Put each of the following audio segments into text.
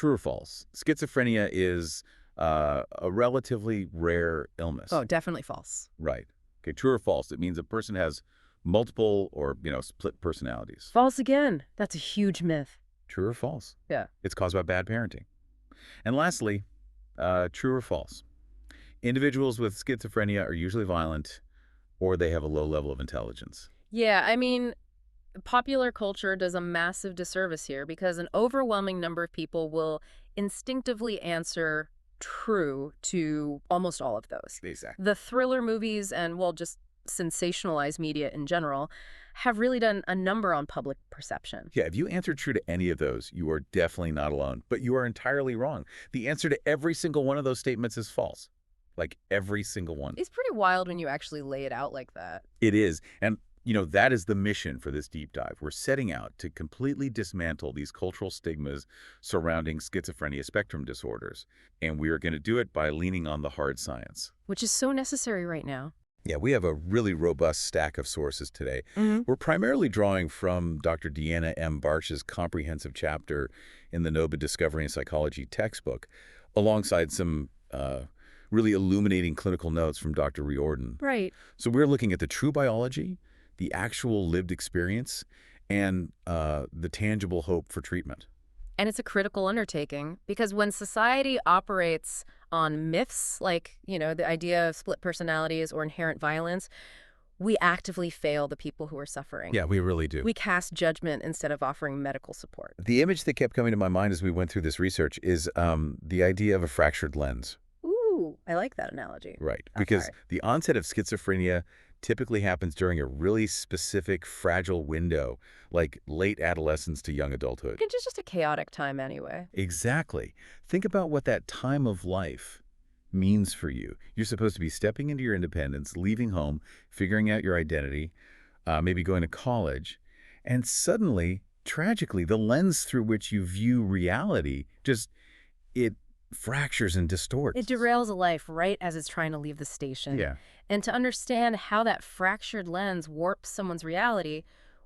True or false? Schizophrenia is a relatively rare illness. Oh, definitely false. Right. Okay, true or false? It means a person has multiple or, split personalities. False again. That's a huge myth. True or false? Yeah. It's caused by bad parenting. And lastly, true or false? Individuals with schizophrenia are usually violent or they have a low level of intelligence. Yeah, I mean, popular culture does a massive disservice here because an overwhelming number of people will instinctively answer true to almost all of those. Exactly. The thriller movies and, well, just sensationalized media in general have really done a number on public perception. Yeah, if you answer true to any of those, you are definitely not alone. But you are entirely wrong. The answer to every single one of those statements is false. Like every single one. It's pretty wild when you actually lay it out like that. It is. And that is the mission for this deep dive. We're setting out to completely dismantle these cultural stigmas surrounding schizophrenia spectrum disorders. And we are going to do it by leaning on the hard science. Which is so necessary right now. Yeah, we have a really robust stack of sources today. We're primarily drawing from Dr. Deanna M. Barch's comprehensive chapter in the NOBA Discovery and Psychology textbook, alongside some really illuminating clinical notes from Dr. Riordon. Right. So we're looking at the true biology, the actual lived experience, and the tangible hope for treatment. And it's a critical undertaking because when society operates on myths like, the idea of split personalities or inherent violence, we actively fail the people who are suffering. Yeah, we really do. We cast judgment instead of offering medical support. The image that kept coming to my mind as we went through this research is the idea of a fractured lens. Ooh, I like that analogy. Right, because the onset of schizophrenia typically happens during a really specific, fragile window, like late adolescence to young adulthood. It's just a chaotic time anyway. Exactly. Think about what that time of life means for you. You're supposed to be stepping into your independence, leaving home, figuring out your identity, maybe going to college, and suddenly, tragically, the lens through which you view reality it fractures and distorts. It derails a life right as it's trying to leave the station. Yeah. And to understand how that fractured lens warps someone's reality,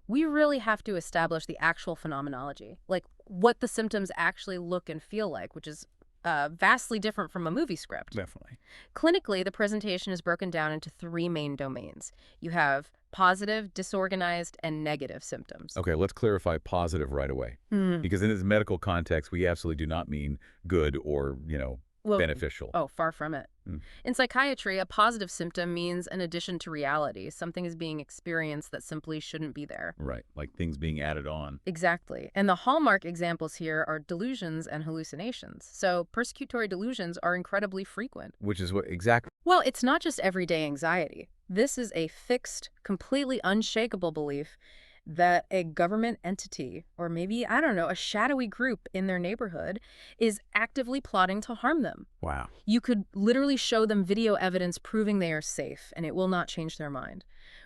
we really have to establish the actual phenomenology, like what the symptoms actually look and feel like, which is vastly different from a movie script. Definitely. Clinically, the presentation is broken down into three main domains. You have positive, disorganized, and negative symptoms. Okay, let's clarify positive right away. Because in this medical context, we absolutely do not mean good or, beneficial. Oh, far from it. In psychiatry, a positive symptom means an addition to reality. Something is being experienced that simply shouldn't be there. Right, like things being added on. Exactly. And the hallmark examples here are delusions and hallucinations. So persecutory delusions are incredibly frequent. Which is what exactly? Well, it's not just everyday anxiety. This is a fixed, completely unshakable belief that a government entity, or maybe, I don't know, a shadowy group in their neighborhood is actively plotting to harm them. Wow. You could literally show them video evidence proving they are safe, and it will not change their mind.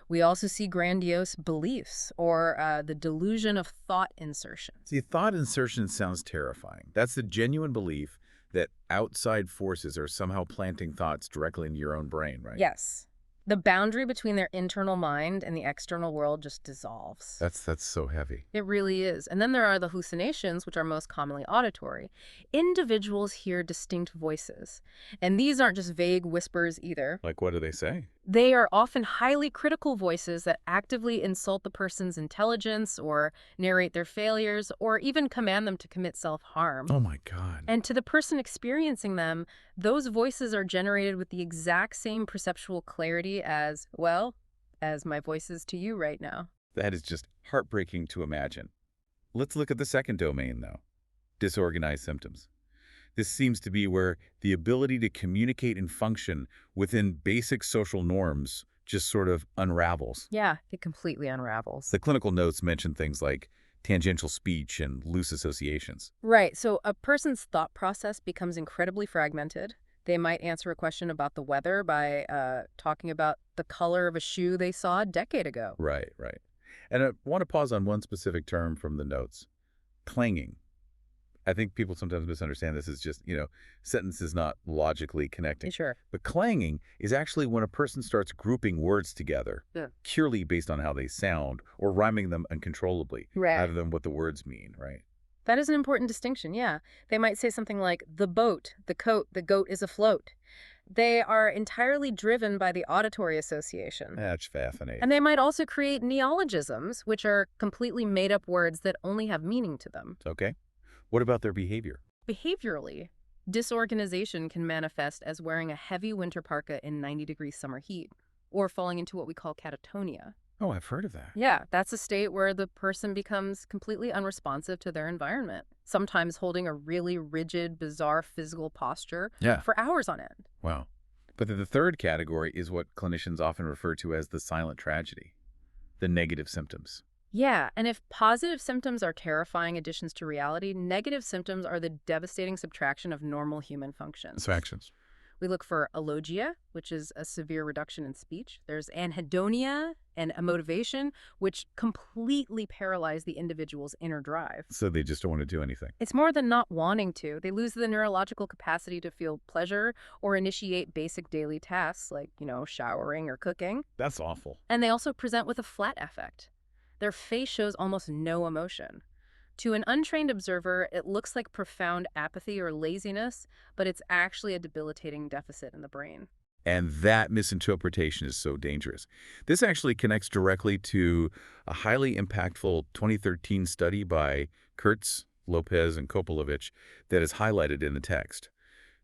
We also see grandiose beliefs, or the delusion of thought insertion. See, thought insertion sounds terrifying. That's the genuine belief that outside forces are somehow planting thoughts directly into your own brain, right? Yes. The boundary between their internal mind and the external world just dissolves. That's so heavy. It really is. And then there are the hallucinations, which are most commonly auditory. Individuals hear distinct voices. And these aren't just vague whispers either. Like, what do they say? They are often highly critical voices that actively insult the person's intelligence or narrate their failures or even command them to commit self-harm. Oh my God. And to the person experiencing them, those voices are generated with the exact same perceptual clarity as my voices to you right now. That is just heartbreaking to imagine. Let's look at the second domain, though. Disorganized symptoms. This seems to be where the ability to communicate and function within basic social norms just sort of unravels. Yeah, it completely unravels. The clinical notes mention things like tangential speech and loose associations. Right, so a person's thought process becomes incredibly fragmented. They might answer a question about the weather by talking about the color of a shoe they saw a decade ago. Right. And I want to pause on one specific term from the notes. Clanging. I think people sometimes misunderstand this as just, sentences not logically connecting. Sure. But clanging is actually when a person starts grouping words together, purely based on how they sound, or rhyming them uncontrollably, Right. rather than what the words mean, right? That is an important distinction, yeah. They might say something like, the boat, the coat, the goat is afloat. They are entirely driven by the auditory association. That's fascinating. And they might also create neologisms, which are completely made-up words that only have meaning to them. Okay. What about their behavior? Behaviorally, disorganization can manifest as wearing a heavy winter parka in 90-degree summer heat, or falling into what we call catatonia. Oh, I've heard of that. Yeah, that's a state where the person becomes completely unresponsive to their environment, sometimes holding a really rigid, bizarre physical posture for hours on end. Wow. But then the third category is what clinicians often refer to as the silent tragedy, the negative symptoms. Yeah, and if positive symptoms are terrifying additions to reality, negative symptoms are the devastating subtraction of normal human functions. Subtractions. We look for alogia, which is a severe reduction in speech. There's anhedonia and amotivation, which completely paralyze the individual's inner drive. So they just don't want to do anything. It's more than not wanting to. They lose the neurological capacity to feel pleasure or initiate basic daily tasks like, showering or cooking. That's awful. And they also present with a flat affect. Their face shows almost no emotion. To an untrained observer, it looks like profound apathy or laziness, but it's actually a debilitating deficit in the brain. And that misinterpretation is so dangerous. This actually connects directly to a highly impactful 2013 study by Kurtz, Lopez, and Kopolovich that is highlighted in the text.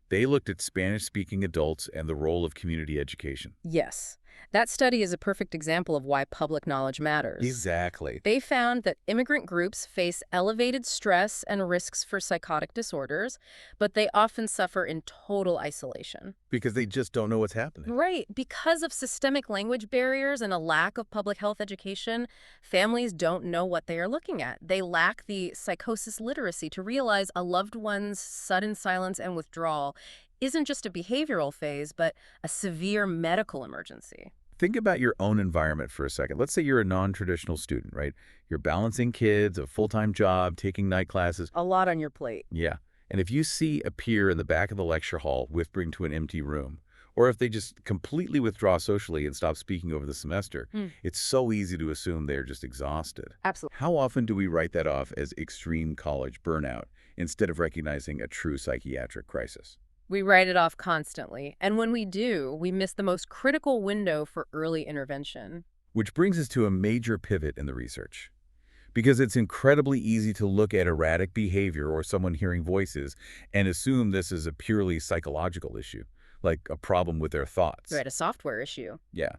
They looked at Spanish-speaking adults and the role of community education. Yes. That study is a perfect example of why public knowledge matters. Exactly. They found that immigrant groups face elevated stress and risks for psychotic disorders, but they often suffer in total isolation. Because they just don't know what's happening. Right. Because of systemic language barriers and a lack of public health education, families don't know what they are looking at. They lack the psychosis literacy to realize a loved one's sudden silence and withdrawal isn't just a behavioral phase, but a severe medical emergency. Think about your own environment for a second. Let's say you're a non-traditional student, right? You're balancing kids, a full-time job, taking night classes. A lot on your plate. Yeah. And if you see a peer in the back of the lecture hall whispering to an empty room, or if they just completely withdraw socially and stop speaking over the semester, it's so easy to assume they're just exhausted. Absolutely. How often do we write that off as extreme college burnout instead of recognizing a true psychiatric crisis? We write it off constantly, and when we do, we miss the most critical window for early intervention. Which brings us to a major pivot in the research. Because it's incredibly easy to look at erratic behavior or someone hearing voices and assume this is a purely psychological issue, like a problem with their thoughts. Right, a software issue. Yeah.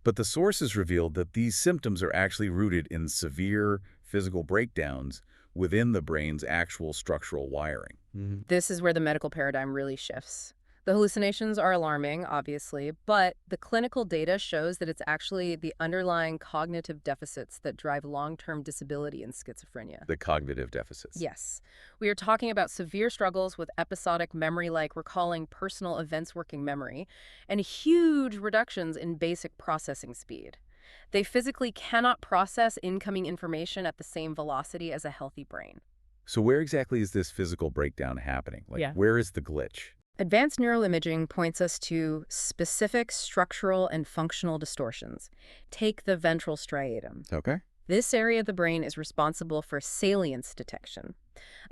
But the sources revealed that these symptoms are actually rooted in severe physical breakdowns within the brain's actual structural wiring. This is where the medical paradigm really shifts. The hallucinations are alarming, obviously, but the clinical data shows that it's actually the underlying cognitive deficits that drive long-term disability in schizophrenia. The cognitive deficits. Yes. We are talking about severe struggles with episodic memory like recalling personal events working memory, and huge reductions in basic processing speed. They physically cannot process incoming information at the same velocity as a healthy brain. So where exactly is this physical breakdown happening? Where is the glitch? Advanced neuroimaging points us to specific structural and functional distortions. Take the ventral striatum. Okay. This area of the brain is responsible for salience detection,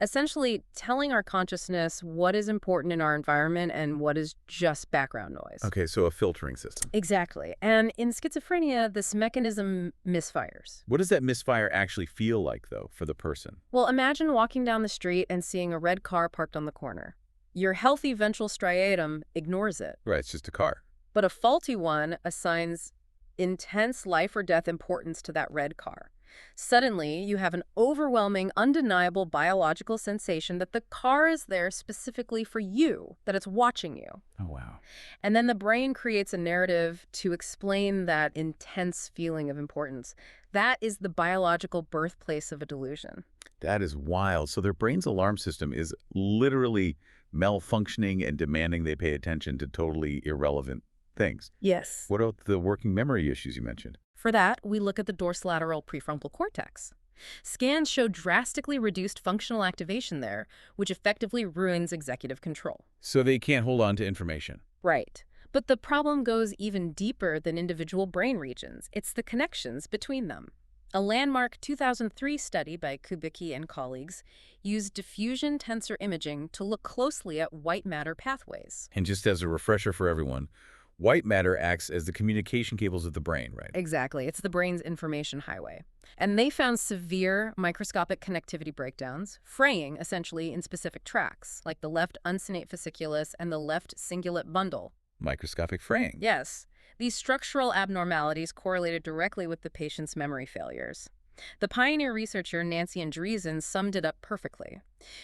essentially telling our consciousness what is important in our environment and what is just background noise. Okay, so a filtering system. Exactly. And in schizophrenia, this mechanism misfires. What does that misfire actually feel like, though, for the person? Well, imagine walking down the street and seeing a red car parked on the corner. Your healthy ventral striatum ignores it. Right, it's just a car. But a faulty one assigns intense life or death importance to that red car. Suddenly, you have an overwhelming, undeniable biological sensation that the car is there specifically for you, that it's watching you. Oh, wow. And then the brain creates a narrative to explain that intense feeling of importance. That is the biological birthplace of a delusion. That is wild. So their brain's alarm system is literally malfunctioning and demanding they pay attention to totally irrelevant things. Yes. What about the working memory issues you mentioned? For that, we look at the dorsolateral prefrontal cortex. Scans show drastically reduced functional activation there, which effectively ruins executive control. So they can't hold on to information. Right. But the problem goes even deeper than individual brain regions. It's the connections between them. A landmark 2003 study by Kubicki and colleagues used diffusion tensor imaging to look closely at white matter pathways. And just as a refresher for everyone, white matter acts as the communication cables of the brain, right? Exactly. It's the brain's information highway. And they found severe microscopic connectivity breakdowns, fraying essentially in specific tracts, like the left uncinate fasciculus and the left cingulate bundle. Microscopic fraying. Yes, these structural abnormalities correlated directly with the patient's memory failures. The pioneer researcher Nancy Andreessen summed it up perfectly.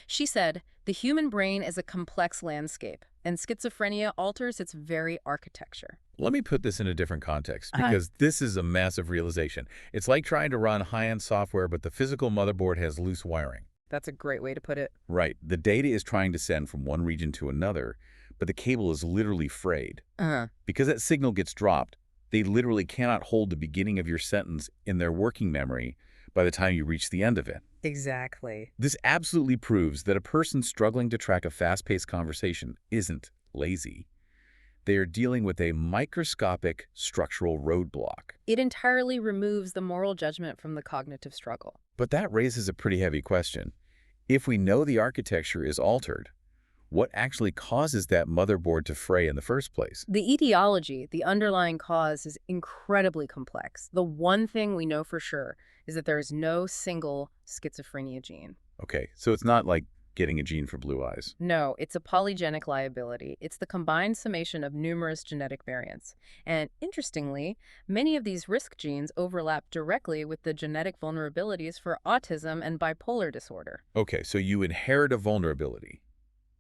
She said, "The human brain is a complex landscape, and schizophrenia alters its very architecture." Let me put this in a different context, because this is a massive realization. It's like trying to run high-end software, but the physical motherboard has loose wiring. That's a great way to put it. Right. The data is trying to send from one region to another, but the cable is literally frayed. Because that signal gets dropped, they literally cannot hold the beginning of your sentence in their working memory by the time you reach the end of it. Exactly. This absolutely proves that a person struggling to track a fast-paced conversation isn't lazy. They are dealing with a microscopic structural roadblock. It entirely removes the moral judgment from the cognitive struggle. But that raises a pretty heavy question. If we know the architecture is altered, what actually causes that motherboard to fray in the first place? The etiology, the underlying cause, is incredibly complex. The one thing we know for sure is that there is no single schizophrenia gene. Okay, so it's not like getting a gene for blue eyes. No, it's a polygenic liability. It's the combined summation of numerous genetic variants. And interestingly, many of these risk genes overlap directly with the genetic vulnerabilities for autism and bipolar disorder. Okay, so you inherit a vulnerability,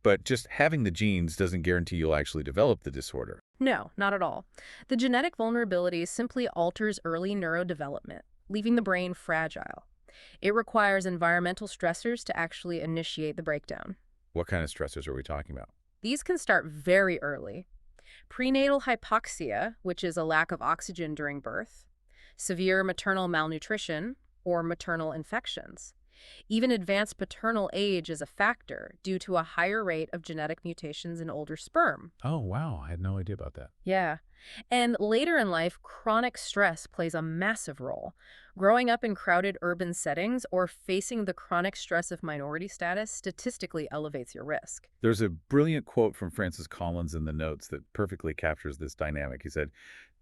but just having the genes doesn't guarantee you'll actually develop the disorder. No, not at all. The genetic vulnerability simply alters early neurodevelopment, leaving the brain fragile. It requires environmental stressors to actually initiate the breakdown. What kind of stressors are we talking about? These can start very early. Prenatal hypoxia, which is a lack of oxygen during birth, severe maternal malnutrition, or maternal infections. Even advanced paternal age is a factor due to a higher rate of genetic mutations in older sperm. Oh, wow. I had no idea about that. Yeah. And later in life, chronic stress plays a massive role. Growing up in crowded urban settings or facing the chronic stress of minority status statistically elevates your risk. There's a brilliant quote from Francis Collins in the notes that perfectly captures this dynamic. He said,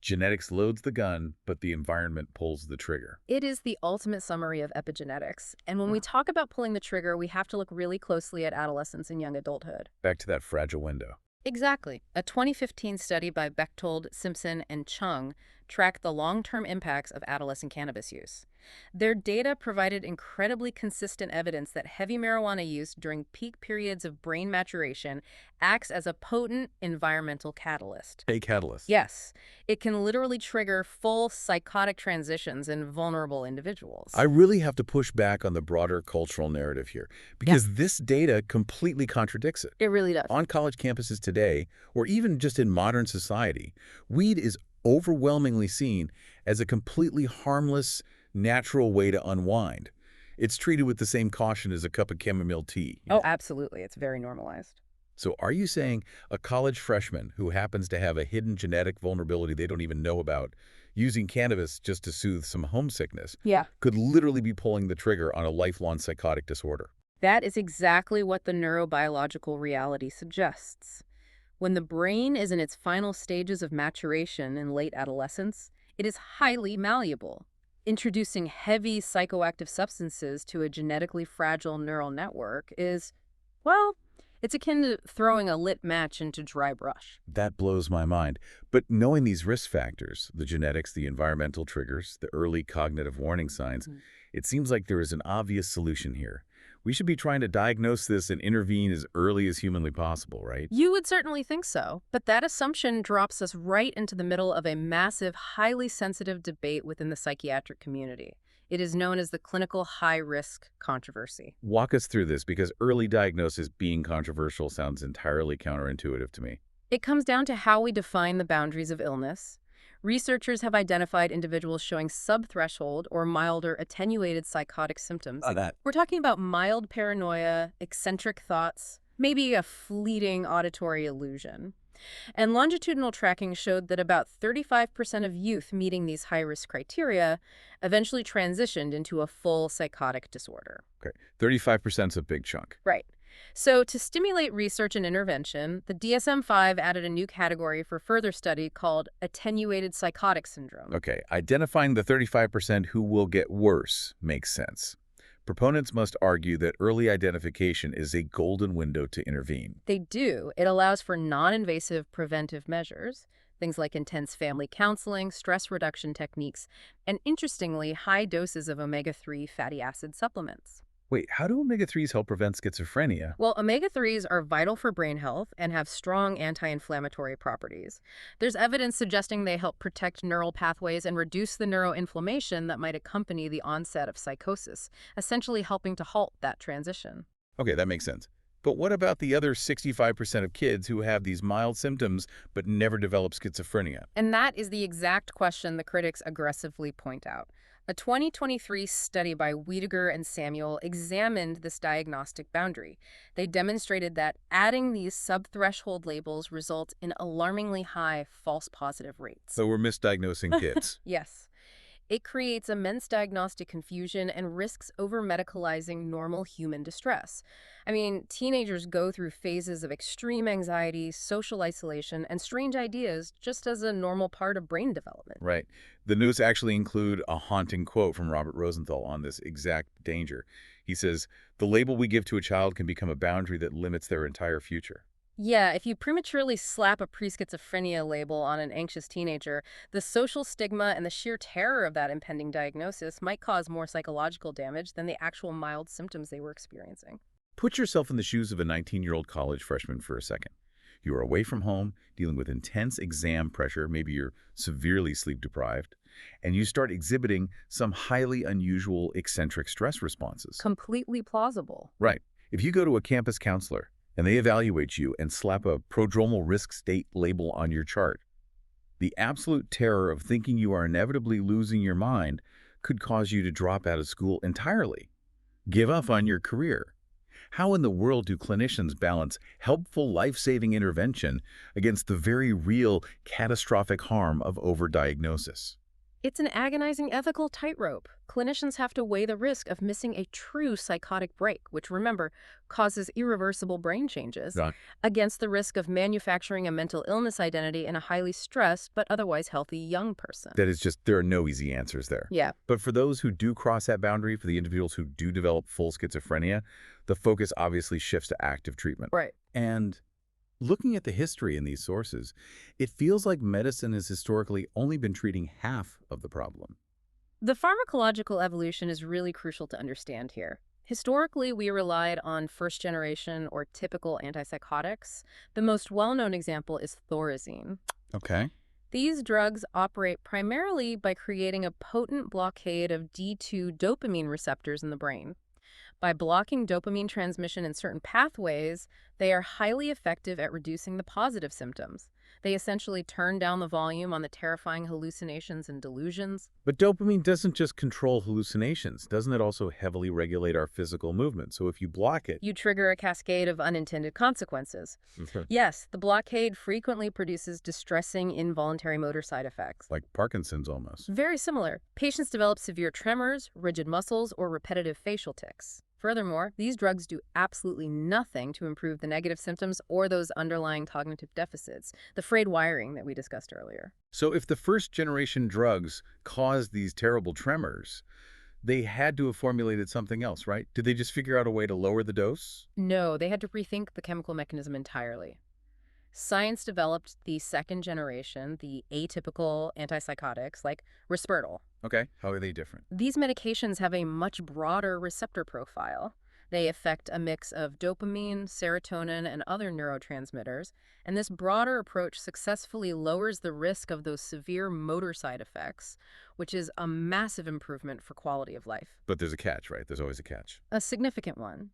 "Genetics loads the gun, but the environment pulls the trigger." It is the ultimate summary of epigenetics. And when we talk about pulling the trigger, we have to look really closely at adolescence and young adulthood. Back to that fragile window. Exactly. A 2015 study by Bechtold, Simpson, and Chung tracked the long-term impacts of adolescent cannabis use. Their data provided incredibly consistent evidence that heavy marijuana use during peak periods of brain maturation acts as a potent environmental catalyst. A catalyst. Yes, it can literally trigger full psychotic transitions in vulnerable individuals. I really have to push back on the broader cultural narrative here, because this data completely contradicts it. It really does. On college campuses today, or even just in modern society, weed is overwhelmingly seen as a completely harmless, natural way to unwind. It's treated with the same caution as a cup of chamomile tea. Oh, absolutely. It's very normalized. So are you saying a college freshman who happens to have a hidden genetic vulnerability they don't even know about, using cannabis just to soothe some homesickness, could literally be pulling the trigger on a lifelong psychotic disorder? That is exactly what the neurobiological reality suggests. When the brain is in its final stages of maturation in late adolescence, it is highly malleable. Introducing heavy psychoactive substances to a genetically fragile neural network is, well, it's akin to throwing a lit match into dry brush. That blows my mind. But knowing these risk factors, the genetics, the environmental triggers, the early cognitive warning signs, it seems like there is an obvious solution here. We should be trying to diagnose this and intervene as early as humanly possible, right? You would certainly think so, but that assumption drops us right into the middle of a massive, highly sensitive debate within the psychiatric community. It is known as the clinical high-risk controversy. Walk us through this, because early diagnosis being controversial sounds entirely counterintuitive to me. It comes down to how we define the boundaries of illness. Researchers have identified individuals showing subthreshold or milder attenuated psychotic symptoms. We're talking about mild paranoia, eccentric thoughts, maybe a fleeting auditory illusion. And longitudinal tracking showed that about 35% of youth meeting these high-risk criteria eventually transitioned into a full psychotic disorder. Okay, 35% is a big chunk. Right. So to stimulate research and intervention, the DSM-5 added a new category for further study called attenuated psychotic syndrome. Okay, identifying the 35% who will get worse makes sense. Proponents must argue that early identification is a golden window to intervene. They do. It allows for non-invasive preventive measures, things like intense family counseling, stress reduction techniques, and interestingly, high doses of omega-3 fatty acid supplements. Wait, how do omega-3s help prevent schizophrenia? Well, omega-3s are vital for brain health and have strong anti-inflammatory properties. There's evidence suggesting they help protect neural pathways and reduce the neuroinflammation that might accompany the onset of psychosis, essentially helping to halt that transition. Okay, that makes sense. But what about the other 65% of kids who have these mild symptoms but never develop schizophrenia? And that is the exact question the critics aggressively point out. A 2023 study by Wiedeger and Samuel examined this diagnostic boundary. They demonstrated that adding these subthreshold labels result in alarmingly high false positive rates. So we're misdiagnosing kids. Yes. It creates immense diagnostic confusion and risks over-medicalizing normal human distress. I mean, teenagers go through phases of extreme anxiety, social isolation, and strange ideas just as a normal part of brain development. Right. The notes actually include a haunting quote from Robert Rosenthal on this exact danger. He says, "The label we give to a child can become a boundary that limits their entire future." Yeah, if you prematurely slap a pre-schizophrenia label on an anxious teenager, the social stigma and the sheer terror of that impending diagnosis might cause more psychological damage than the actual mild symptoms they were experiencing. Put yourself in the shoes of a 19-year-old college freshman for a second. You are away from home, dealing with intense exam pressure, maybe you're severely sleep deprived, and you start exhibiting some highly unusual eccentric stress responses. Completely plausible. Right. If you go to a campus counselor and they evaluate you and slap a prodromal risk state label on your chart, the absolute terror of thinking you are inevitably losing your mind could cause you to drop out of school entirely, give up on your career. How in the world do clinicians balance helpful life-saving intervention against the very real catastrophic harm of overdiagnosis? It's an agonizing ethical tightrope. Clinicians have to weigh the risk of missing a true psychotic break, which, remember, causes irreversible brain changes, Right. against the risk of manufacturing a mental illness identity in a highly stressed but otherwise healthy young person. That is just, there are no easy answers there. Yeah. But for those who do cross that boundary, for the individuals who do develop full schizophrenia, the focus obviously shifts to active treatment. Right. And looking at the history in these sources, it feels like medicine has historically only been treating half of the problem. The pharmacological evolution is really crucial to understand here. Historically, we relied on first-generation or typical antipsychotics. The most well-known example is thorazine. Okay. These drugs operate primarily by creating a potent blockade of D2 dopamine receptors in the brain. By blocking dopamine transmission in certain pathways, they are highly effective at reducing the positive symptoms. They essentially turn down the volume on the terrifying hallucinations and delusions. But dopamine doesn't just control hallucinations. Doesn't it also heavily regulate our physical movement? So if you block it... You trigger a cascade of unintended consequences. Yes, the blockade frequently produces distressing involuntary motor side effects. Like Parkinson's almost. Very similar. Patients develop severe tremors, rigid muscles, or repetitive facial tics. Furthermore, these drugs do absolutely nothing to improve the negative symptoms or those underlying cognitive deficits, the frayed wiring that we discussed earlier. So if the first-generation drugs caused these terrible tremors, they had to have formulated something else, right? Did they just figure out a way to lower the dose? No, they had to rethink the chemical mechanism entirely. Science developed the second generation, the atypical antipsychotics like Risperdal. Okay. How are they different? These medications have a much broader receptor profile. They affect a mix of dopamine, serotonin, and other neurotransmitters, and this broader approach successfully lowers the risk of those severe motor side effects, which is a massive improvement for quality of life. But there's a catch, right? There's always a catch. A significant one.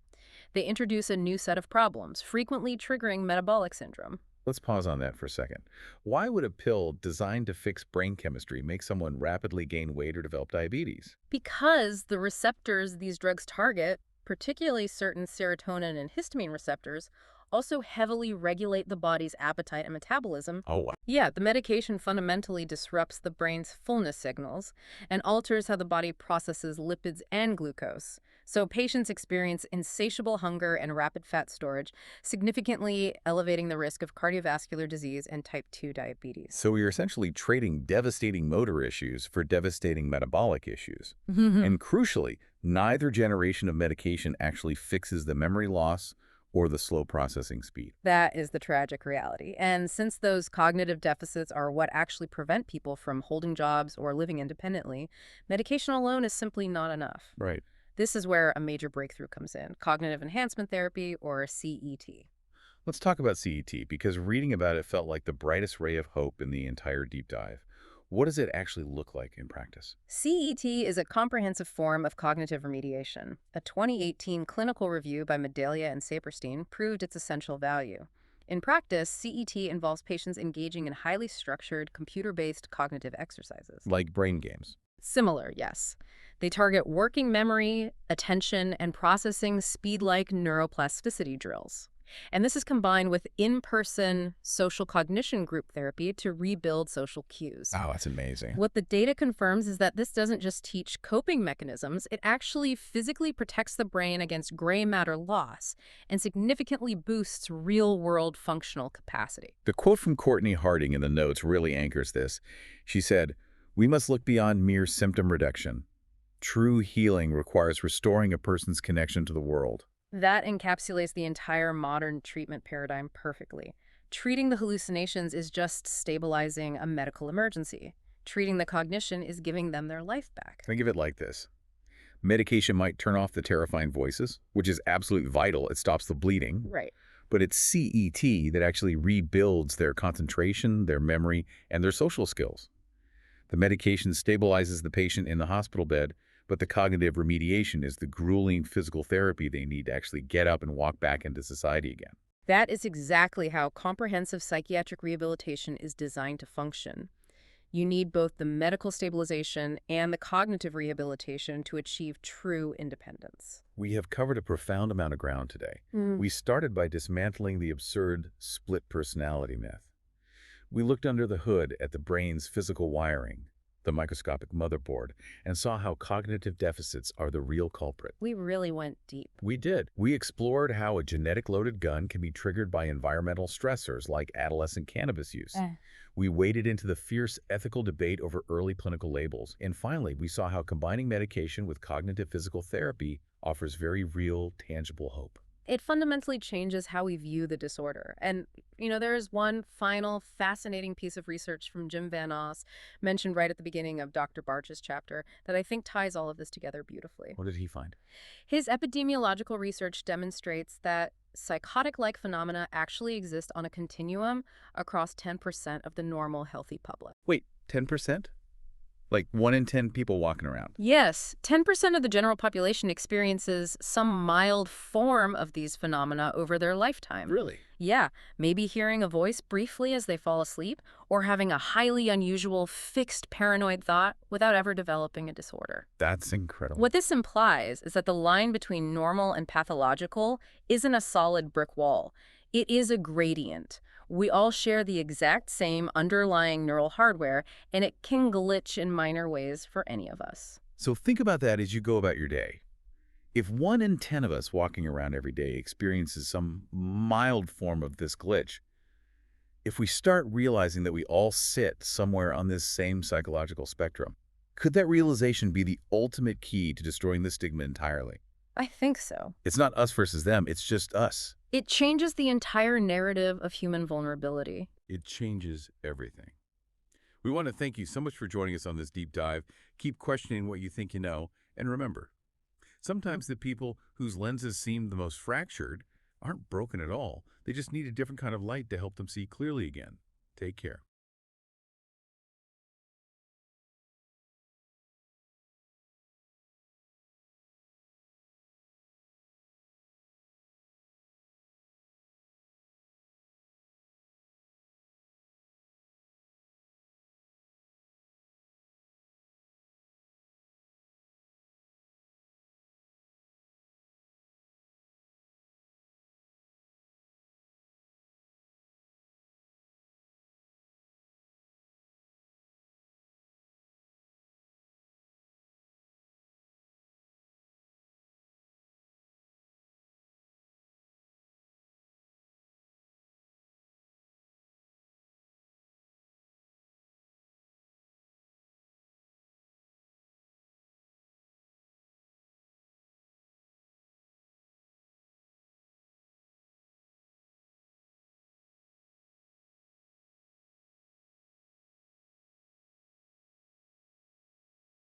They introduce a new set of problems, frequently triggering metabolic syndrome. Let's pause on that for a second. Why would a pill designed to fix brain chemistry make someone rapidly gain weight or develop diabetes? Because the receptors these drugs target, particularly certain serotonin and histamine receptors, also heavily regulate the body's appetite and metabolism. Oh, wow. Yeah, the medication fundamentally disrupts the brain's fullness signals and alters how the body processes lipids and glucose. So patients experience insatiable hunger and rapid fat storage, significantly elevating the risk of cardiovascular disease and type 2 diabetes. So we are essentially trading devastating motor issues for devastating metabolic issues. And crucially, neither generation of medication actually fixes the memory loss or the slow processing speed. That is the tragic reality. And since those cognitive deficits are what actually prevent people from holding jobs or living independently, medication alone is simply not enough. Right. This is where a major breakthrough comes in, cognitive enhancement therapy, or CET. Let's talk about CET, because reading about it felt like the brightest ray of hope in the entire deep dive. What does it actually look like in practice? CET is a comprehensive form of cognitive remediation. A 2018 clinical review by Medaglia and Saperstein proved its essential value. In practice, CET involves patients engaging in highly structured, computer-based cognitive exercises. Like brain games. Similar, yes. They target working memory, attention, and processing speed-like neuroplasticity drills. And this is combined with in-person social cognition group therapy to rebuild social cues. Oh, that's amazing. What the data confirms is that this doesn't just teach coping mechanisms, it actually physically protects the brain against gray matter loss and significantly boosts real-world functional capacity. The quote from Courtney Harding in the notes really anchors this. She said, "We must look beyond mere symptom reduction. True healing requires restoring a person's connection to the world." That encapsulates the entire modern treatment paradigm perfectly. Treating the hallucinations is just stabilizing a medical emergency. Treating the cognition is giving them their life back. Think of it like this. Medication might turn off the terrifying voices, which is absolutely vital. It stops the bleeding. Right. But it's CET that actually rebuilds their concentration, their memory, and their social skills. The medication stabilizes the patient in the hospital bed, but the cognitive remediation is the grueling physical therapy they need to actually get up and walk back into society again. That is exactly how comprehensive psychiatric rehabilitation is designed to function. You need both the medical stabilization and the cognitive rehabilitation to achieve true independence. We have covered a profound amount of ground today. We started by dismantling the absurd split personality myth. We looked under the hood at the brain's physical wiring, the microscopic motherboard, and saw how cognitive deficits are the real culprit. We really went deep. We did. We explored how a genetic-loaded gun can be triggered by environmental stressors like adolescent cannabis use. We waded into the fierce ethical debate over early clinical labels. And finally, we saw how combining medication with cognitive physical therapy offers very real, tangible hope. It fundamentally changes how we view the disorder. And, there is one final fascinating piece of research from Jim Van Oss, mentioned right at the beginning of Dr. Barch's chapter, that I think ties all of this together beautifully. What did he find? His epidemiological research demonstrates that psychotic-like phenomena actually exist on a continuum across 10% of the normal, healthy public. Wait, 10%? Like 1 in 10 people walking around? Yes, 10% of the general population experiences some mild form of these phenomena over their lifetime. Really? Yeah, maybe hearing a voice briefly as they fall asleep, or having a highly unusual fixed paranoid thought without ever developing a disorder. That's incredible. What this implies is that the line between normal and pathological isn't a solid brick wall. It is a gradient. We all share the exact same underlying neural hardware, and it can glitch in minor ways for any of us. So think about that as you go about your day. If 1 in 10 of us walking around every day experiences some mild form of this glitch, if we start realizing that we all sit somewhere on this same psychological spectrum, could that realization be the ultimate key to destroying the stigma entirely? I think so. It's not us versus them, it's just us. It changes the entire narrative of human vulnerability. It changes everything. We want to thank you so much for joining us on this deep dive. Keep questioning what you think you know, and remember, sometimes the people whose lenses seem the most fractured aren't broken at all. They just need a different kind of light to help them see clearly again. Take care.